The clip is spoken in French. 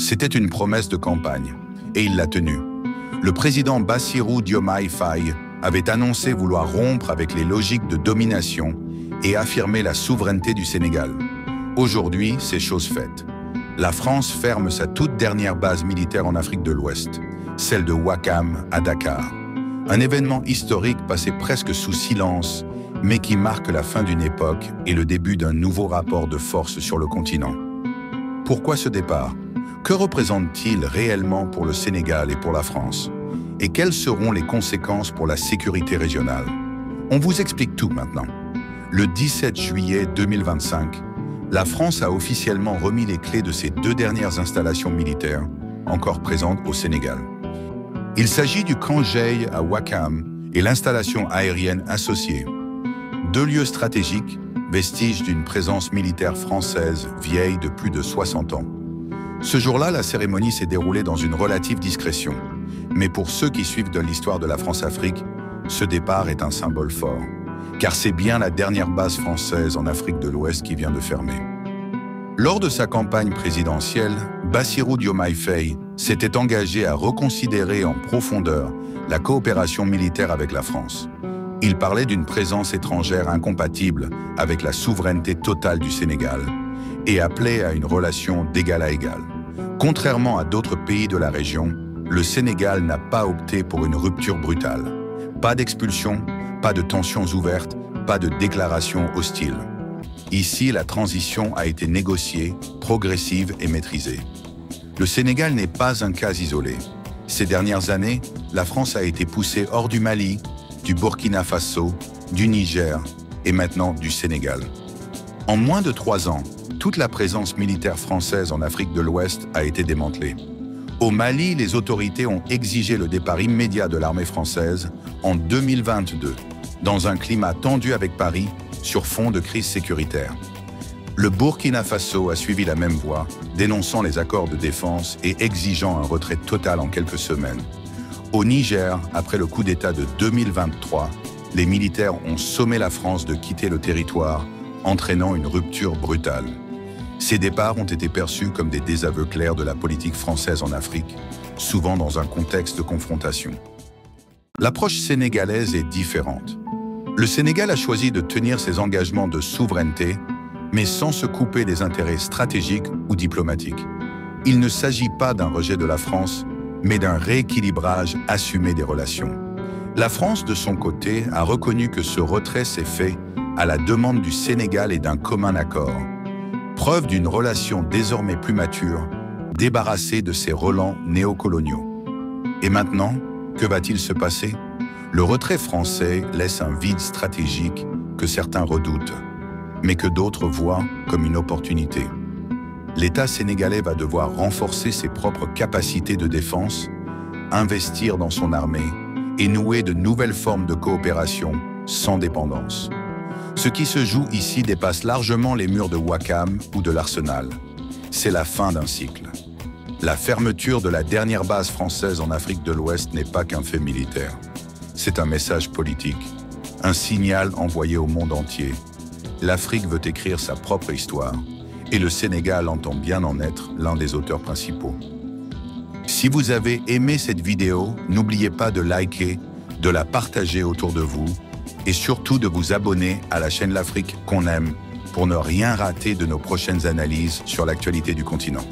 C'était une promesse de campagne, et il l'a tenue. Le président Bassirou Diomaye Faye avait annoncé vouloir rompre avec les logiques de domination et affirmer la souveraineté du Sénégal. Aujourd'hui, c'est chose faite. La France ferme sa toute dernière base militaire en Afrique de l'Ouest, celle de Ouakam à Dakar. Un événement historique passé presque sous silence, mais qui marque la fin d'une époque et le début d'un nouveau rapport de force sur le continent. Pourquoi ce départ? Que représente-t-il réellement pour le Sénégal et pour la France? Et quelles seront les conséquences pour la sécurité régionale? On vous explique tout maintenant. Le 17 juillet 2025, la France a officiellement remis les clés de ses 2 dernières installations militaires, encore présentes au Sénégal. Il s'agit du camp Jay à Ouakam et l'installation aérienne associée. 2 lieux stratégiques, vestiges d'une présence militaire française vieille de plus de 60 ans. Ce jour-là, la cérémonie s'est déroulée dans une relative discrétion. Mais pour ceux qui suivent de l'histoire de la France-Afrique, ce départ est un symbole fort. Car c'est bien la dernière base française en Afrique de l'Ouest qui vient de fermer. Lors de sa campagne présidentielle, Bassirou Diomaye Faye s'était engagé à reconsidérer en profondeur la coopération militaire avec la France. Il parlait d'une présence étrangère incompatible avec la souveraineté totale du Sénégal et appelait à une relation d'égal à égal. Contrairement à d'autres pays de la région, le Sénégal n'a pas opté pour une rupture brutale. Pas d'expulsion, pas de tensions ouvertes, pas de déclarations hostiles. Ici, la transition a été négociée, progressive et maîtrisée. Le Sénégal n'est pas un cas isolé. Ces dernières années, la France a été poussée hors du Mali, du Burkina Faso, du Niger et maintenant du Sénégal. En moins de 3 ans, toute la présence militaire française en Afrique de l'Ouest a été démantelée. Au Mali, les autorités ont exigé le départ immédiat de l'armée française en 2022, dans un climat tendu avec Paris sur fond de crise sécuritaire. Le Burkina Faso a suivi la même voie, dénonçant les accords de défense et exigeant un retrait total en quelques semaines. Au Niger, après le coup d'État de 2023, les militaires ont sommé la France de quitter le territoire, entraînant une rupture brutale. Ces départs ont été perçus comme des désaveux clairs de la politique française en Afrique, souvent dans un contexte de confrontation. L'approche sénégalaise est différente. Le Sénégal a choisi de tenir ses engagements de souveraineté, mais sans se couper des intérêts stratégiques ou diplomatiques. Il ne s'agit pas d'un rejet de la France, mais d'un rééquilibrage assumé des relations. La France, de son côté, a reconnu que ce retrait s'est fait à la demande du Sénégal et d'un commun accord. Preuve d'une relation désormais plus mature, débarrassée de ses relents néocoloniaux. Et maintenant, que va-t-il se passer? Le retrait français laisse un vide stratégique que certains redoutent, mais que d'autres voient comme une opportunité. L'État sénégalais va devoir renforcer ses propres capacités de défense, investir dans son armée et nouer de nouvelles formes de coopération sans dépendance. Ce qui se joue ici dépasse largement les murs de Ouakam ou de l'Arsenal. C'est la fin d'un cycle. La fermeture de la dernière base française en Afrique de l'Ouest n'est pas qu'un fait militaire. C'est un message politique, un signal envoyé au monde entier. L'Afrique veut écrire sa propre histoire et le Sénégal entend bien en être l'un des auteurs principaux. Si vous avez aimé cette vidéo, n'oubliez pas de liker, de la partager autour de vous et surtout de vous abonner à la chaîne L'Afrique qu'on aime pour ne rien rater de nos prochaines analyses sur l'actualité du continent.